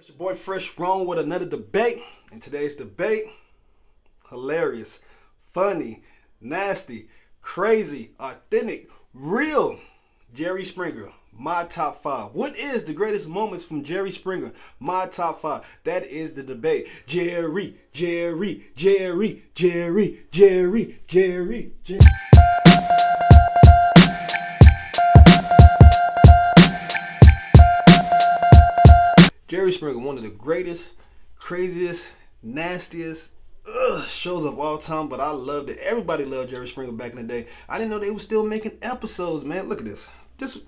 It's your boy Fresh Wrong with another debate, and today's debate, hilarious, funny, nasty, crazy, authentic, real Jerry Springer. My top five. What is the greatest moments from Jerry Springer? My top five. That is the debate. Jerry. Jerry Springer, one of the greatest, craziest, nastiest shows of all time, but I loved it. Everybody loved Jerry Springer back in the day. I didn't know they were still making episodes, man. Look at this.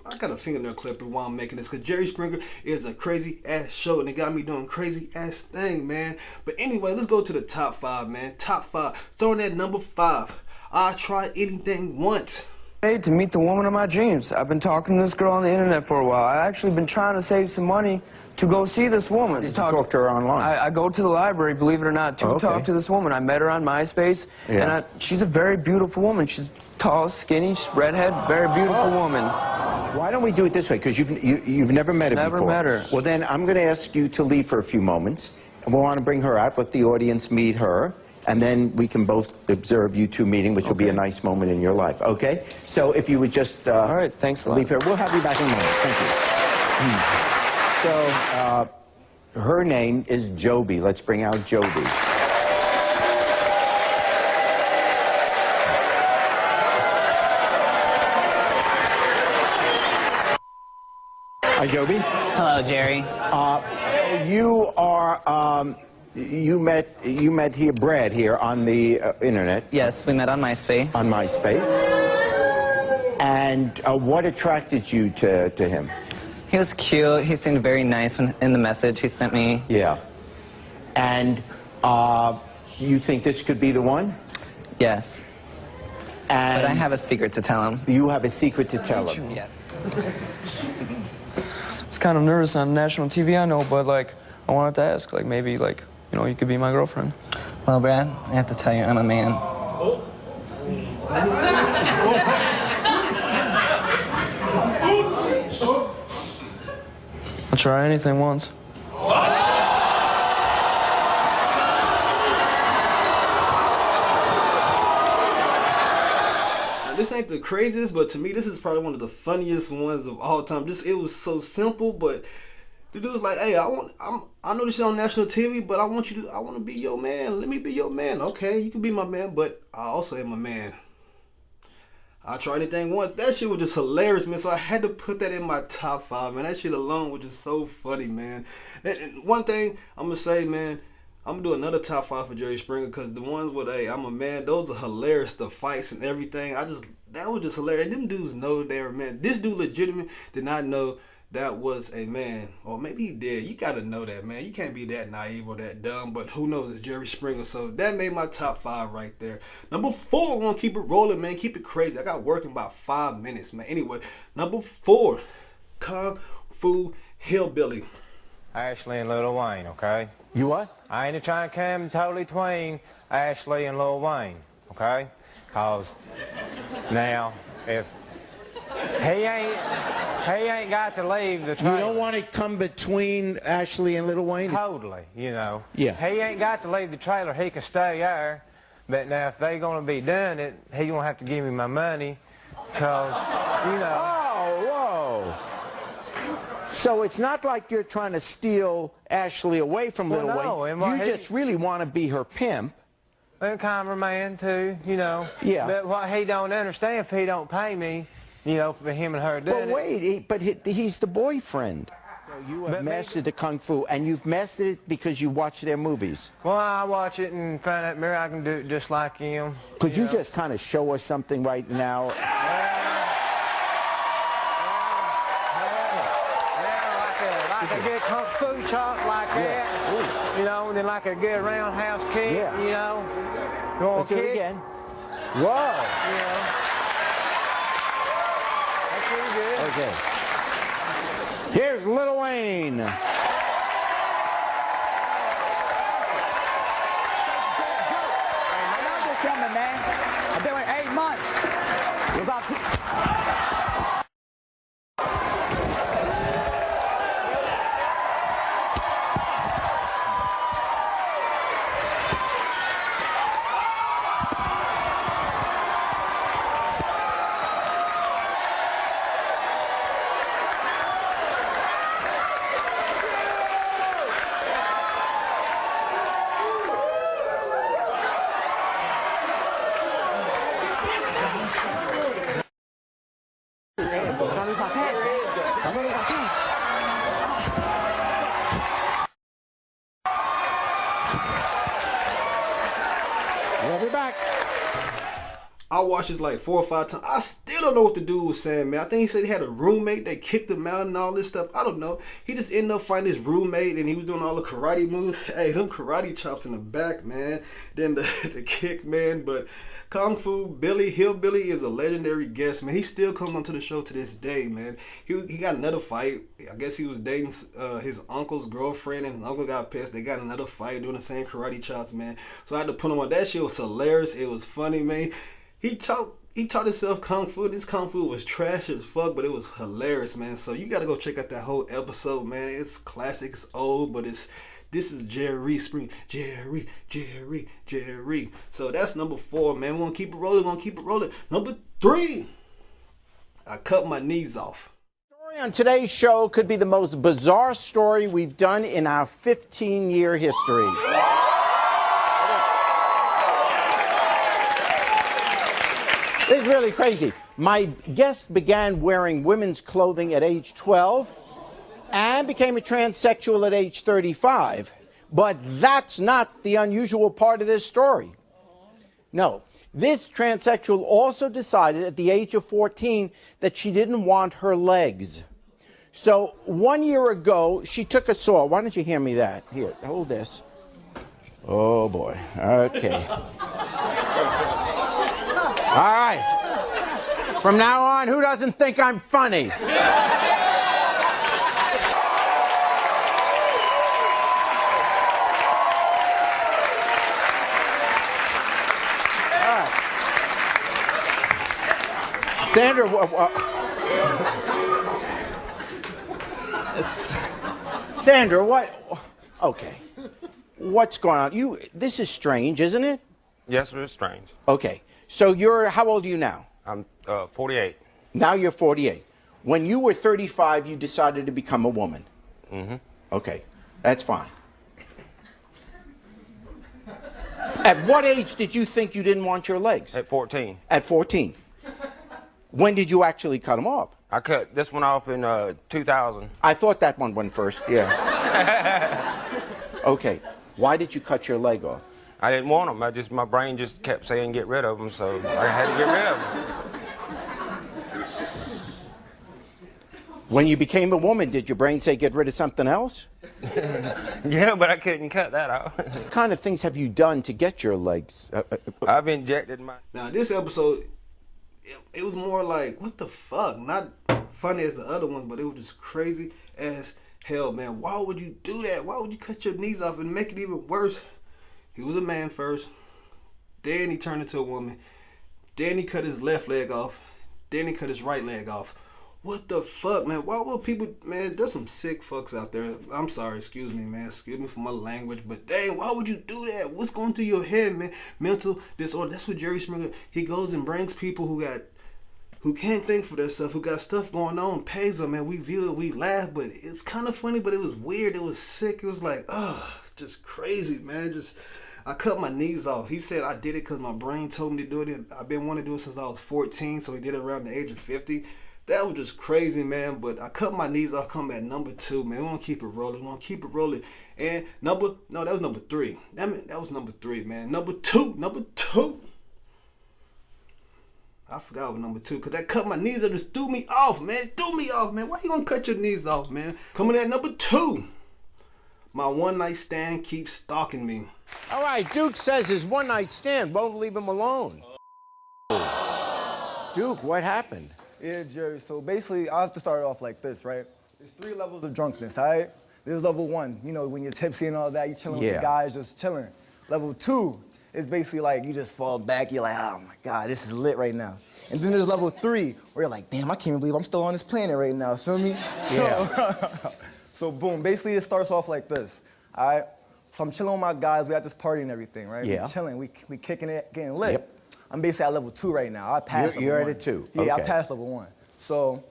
I got a fingernail clipper while I'm making this, because Jerry Springer is a crazy ass show and it got me doing crazy ass thing, man. But anyway, let's go to the top five, man. Top five. Starting at number 5. I Try Anything Once. To meet the woman of my dreams. I've been talking to this girl on the internet for a while. I've actually been trying to save some money to go see this woman. Did you talk to her online? I go to the library, believe it or not, to talk to this woman. I met her on MySpace, and she's a very beautiful woman. She's tall, skinny, she's redhead, very beautiful woman. Why don't we do it this way? Because you've never met her before. Never met her. Well, then I'm going to ask you to leave for a few moments, and we'll want to bring her out, let the audience meet her, and then we can both observe you two meeting, which will be a nice moment in your life, okay? So if you would just all right, thanks a lot. Leave her. We'll have you back in a moment. Thank you. So, her name is Joby. Let's bring out Joby. Hi, Joby. Hello, Jerry. You are, you met here, Brad here on the internet. Yes, we met on MySpace. On MySpace. And what attracted you to him? He was cute. He seemed very nice in the message he sent me. Yeah. And you think this could be the one? Yes. And but I have a secret to tell him. You have a secret to tell him? Yes. It's kind of nervous on national TV, I know, but, like, I wanted to ask, like, maybe, like, you know, you could be my girlfriend. Well, Brad, I have to tell you, I'm a man. I'll try anything once. This ain't the craziest, but to me, this is probably one of the funniest ones of all time. It was so simple, but the dude was like, "Hey, I know this shit on national TV, but I want to be your man. Let me be your man. Okay, you can be my man, but I also am a man. I'll try anything once." That shit was just hilarious, man. So I had to put that in my top 5, man. That shit alone was just so funny, man. And one thing I'm gonna say, man, I'm gonna do another top 5 for Jerry Springer, because the ones with I'm a man, those are hilarious. The fights and everything, that was just hilarious. Them dudes know they were men. This dude legitimate did not know that was a man, or maybe he did. You gotta know that, man. You can't be that naive or that dumb, but who knows? It's Jerry Springer. So that made my top 5 right there. Number 4, we're gonna keep it rolling, man. Keep it crazy. I got work in about 5 minutes, man. Anyway, number 4, Kung Fu Hillbilly. Ashley and Lil Wayne, okay? You what? I ain't trying to come totally between Ashley and Lil Wayne, okay? Cause now, if he ain't got to leave the trailer. You don't want to come between Ashley and Lil Wayne? Totally, you know. Yeah. He ain't got to leave the trailer. He can stay there. But now, if they gonna be doing it, he gonna have to give me my money, cause you know. Oh, whoa. So it's not like you're trying to steal Ashley away from Lil Wayne. You just really want to be her pimp. And cameraman too, you know. Yeah. But what he don't understand, if he don't pay me, you know, for him and her doing But wait, he's the boyfriend. So you have mastered the Kung Fu, and you've mastered it because you watch their movies. Well, I watch it and find out maybe I can do it just like him. Could you just kind of show us something right now? Like a good Kung Fu chop like that. You know, and then like a good roundhouse kick, you know. You want Let's do it again. Whoa. You know. That's pretty good. Okay. Here's Lil Wayne. I know this coming, man. I've been with 8 months. We're about I watched this like 4 or 5 times. I still don't know what the dude was saying, man. I think he said he had a roommate that kicked him out and all this stuff. I don't know. He just ended up finding his roommate and he was doing all the karate moves. Hey, them karate chops in the back, man. Then the kick, man. But Kung Fu Billy, Hillbilly is a legendary guest, man. He still comes onto the show to this day, man. He got another fight. I guess he was dating his uncle's girlfriend and his uncle got pissed. They got another fight doing the same karate chops, man. So I had to put him on. That shit was hilarious. It was funny, man. He taught himself Kung Fu. This Kung Fu was trash as fuck, but it was hilarious, man. So you gotta go check out that whole episode, man. It's classic, it's old, but this is Jerry Spring. Jerry. So that's number 4, man. We're gonna keep it rolling, Number 3, I cut my knees off. The story on today's show could be the most bizarre story we've done in our 15-year history. This is really crazy. My guest began wearing women's clothing at age 12 and became a transsexual at age 35. But that's not the unusual part of this story. No, this transsexual also decided at the age of 14 that she didn't want her legs. So 1 year ago, she took a saw. Why don't you hand me that? Here, hold this. Oh, boy. Okay. All right. From now on, who doesn't think I'm funny? All right. Sandra, Sandra, what? Okay. What's going on? This is strange, isn't it? Yes, it is strange. Okay. So how old are you now? I'm 48. Now you're 48. When you were 35, you decided to become a woman. Mm-hmm. Okay, that's fine. At what age did you think you didn't want your legs? At 14. At 14. When did you actually cut them off? I cut this one off in 2000. I thought that one went first, yeah. Okay, why did you cut your leg off? I didn't want them. My brain just kept saying get rid of them, so I had to get rid of them. When you became a woman, did your brain say get rid of something else? Yeah, but I couldn't cut that off. What kind of things have you done to get your legs? I've injected my... Now, this episode, it was more like, what the fuck? Not funny as the other ones, but it was just crazy as hell, man. Why would you do that? Why would you cut your knees off and make it even worse? He was a man first, then he turned into a woman, then he cut his left leg off, then he cut his right leg off. What the fuck, man? Why will people, man, there's some sick fucks out there. I'm sorry, excuse me, man. Excuse me for my language, but dang, why would you do that? What's going through your head, man? Mental disorder. That's what Jerry Springer, he goes and brings people who can't think for themselves, who got stuff going on, pays them, man. We view it, we laugh, but it's kind of funny, but it was weird. It was sick. It was like, just crazy, man. I cut my knees off. He said I did it because my brain told me to do it. I've been wanting to do it since I was 14, so he did it around the age of 50. That was just crazy, man. But I cut my knees off, come at number 2, man. We're going to keep it rolling. And that was number 3. That was number 3, man. Number two. I forgot what number 2, because that cut my knees off just threw me off, man. Why you going to cut your knees off, man? Coming at number 2. My one-night stand keeps stalking me. All right, Duke says his one-night stand won't leave him alone. Duke, what happened? Yeah, Jerry, so basically, I have to start off like this, right? There's 3 levels of drunkenness, all right? There's level 1, you know, when you're tipsy and all that, you're chilling with the guys, just chilling. Level 2 is basically like you just fall back, you're like, oh my God, this is lit right now. And then there's level 3, where you're like, damn, I can't believe I'm still on this planet right now, feel me? Yeah. So boom, basically it starts off like this, all right? So I'm chilling with my guys, we at this party and everything, right? Yeah. We chilling, we kicking it, getting lit. Yep. I'm basically at level 2 right now. I passed level 1. You're at a 2. Yeah, okay. I passed level 1. So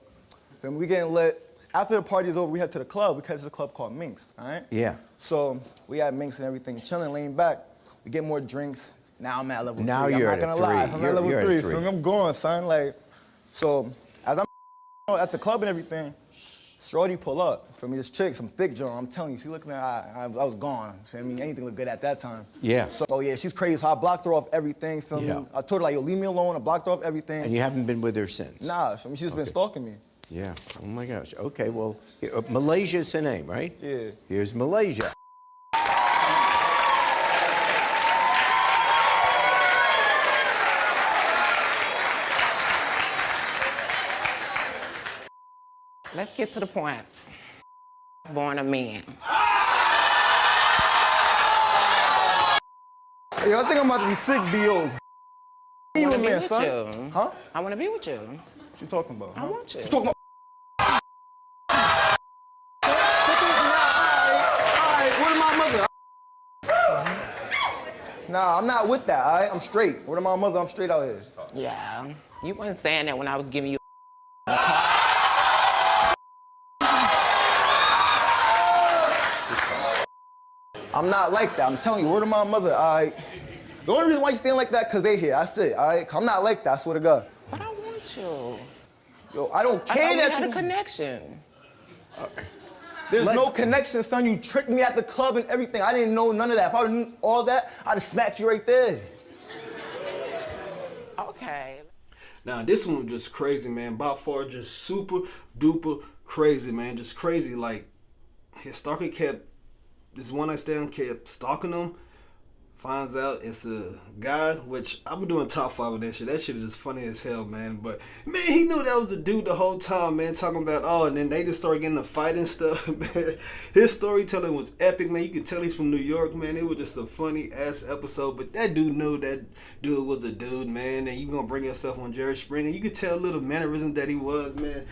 when we getting lit, after the party is over, we head to the club because it's a club called Minx, all right? Yeah. So we at Minx and everything, chilling, laying back. We get more drinks. Now I'm at level 3. Now you're I'm not at gonna a 3. lie. I'm at level 3. At 3. I'm going, son. Like, so as I'm at the club and everything, Shorty pull up. For me, this chick, some thick joint. I'm telling you, she looking at, I was gone. I mean, anything looked good at that time. Yeah. So, oh yeah, she's crazy. So I blocked her off everything, feel me? I told her, like, yo, leave me alone. I blocked her off everything. And you haven't been with her since? Nah, I mean, she's just been stalking me. Yeah. Oh my gosh. Okay, well, Malaysia's her name, right? Yeah. Here's Malaysia. Let's get to the point. Born a man. Hey, yo, I think I'm about to be sick, B.O. You a man, son? You. Huh? I want to be with you. What you talking about? I want you. She's talking about... Where's my mother? Nah, I'm not with that, all right? I'm straight. Where's my mother? I'm straight out here. Yeah. You weren't saying that when I was giving you I'm not like that. I'm telling you, word of my mother, all right? The only reason why you stand like that, because they here. That's it, all right? I'm not like that, I swear to God. But I want you. Yo, I don't I care thought we that had you... a connection. There's no connection, son. You tricked me at the club and everything. I didn't know none of that. If I would knew all that, I'd have smacked you right there. Okay. Now, this one was just crazy, man. By far, just super duper crazy, man. Just crazy. Like, his stalker kept... This one night stand kept stalking him. Finds out it's a guy, which I've been doing top 5 of that shit. That shit is just funny as hell, man. But, man, he knew that was a dude the whole time, man. Talking about, oh, and then they just started getting a fight and stuff, man. His storytelling was epic, man. You can tell he's from New York, man. It was just a funny-ass episode. But that dude knew that dude was a dude, man. And you gonna bring yourself on Jerry Springer. You could tell a little mannerism that he was, man.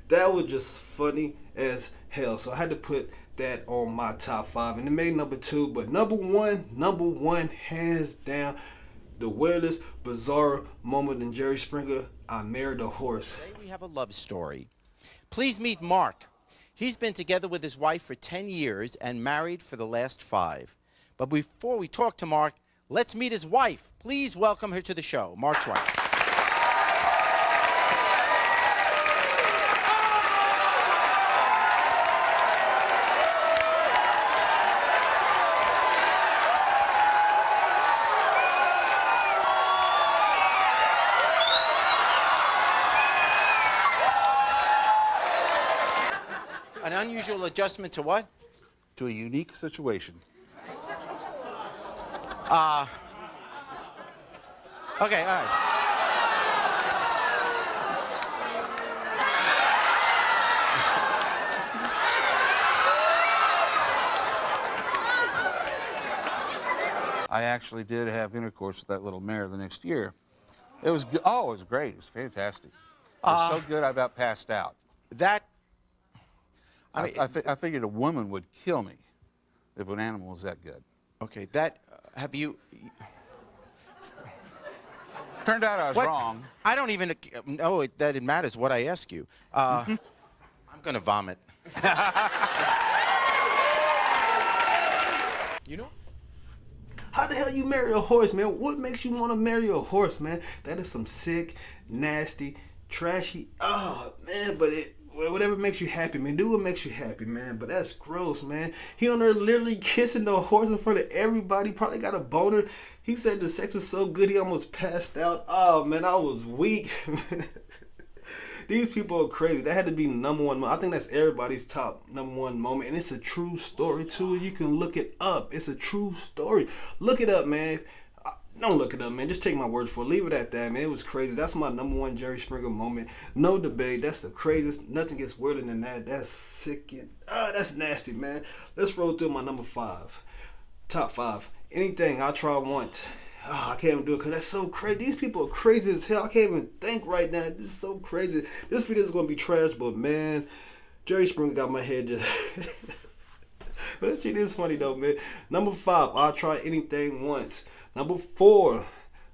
That was just funny as hell. So I had to put that on my top 5, and it made number 2, but number one, hands down, the weirdest, bizarre moment in Jerry Springer, I married a horse. Today we have a love story. Please meet Mark. He's been together with his wife for 10 years and married for the last 5. But before we talk to Mark, let's meet his wife. Please welcome her to the show, Mark's wife. An unusual adjustment to what? To a unique situation. Okay, all right. I actually did have intercourse with that little mare the next year. It was good. Oh, it was great. It was fantastic. It was so good I about passed out. That... I figured a woman would kill me if an animal was that good. Okay, that... have you... Turned out I was What? wrong. I don't even know that it matters what I ask you. I'm gonna vomit. You know? How the hell you marry a horse, man? What makes you want to marry a horse, man? That is some sick, nasty, trashy... Oh, man, but it... Whatever makes you happy, man. Do what makes you happy, man. But that's gross, man. He on there literally kissing the horse in front of everybody. Probably got a boner. He said the sex was so good he almost passed out. Oh, man, I was weak. These people are crazy. That had to be number 1. I think that's everybody's top number 1 moment. And it's a true story, too. You can look it up. It's a true story. Look it up, man. Don't look it up, man. Just take my word for it. Leave it at that, man. It was crazy. That's my number 1 Jerry Springer moment. No debate. That's the craziest. Nothing gets weirder than that. That's sick. That's nasty, man. Let's roll through my number 5. Top 5. Anything I try once. Oh, I can't even do it because that's so crazy. These people are crazy as hell. I can't even think right now. This is so crazy. This video is going to be trash, but man, Jerry Springer got my head just... But that shit is funny though, man. Number 5, I'll try anything once. Number 4,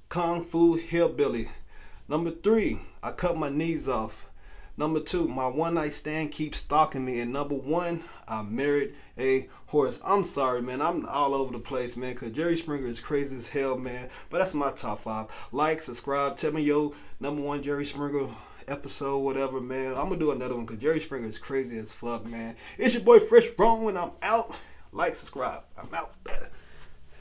Kung Fu Hillbilly. Number 3, I cut my knees off. Number 2, my one night stand keeps stalking me. And number 1, I married a horse. I'm sorry, man. I'm all over the place, man, because Jerry Springer is crazy as hell, man. But that's my top 5. Like, subscribe, tell me your number 1 Jerry Springer episode, whatever, man. I'm gonna do another one because Jerry Springer is crazy as fuck, man. It's your boy Fresh Bone, and I'm out. Like, subscribe. I'm out.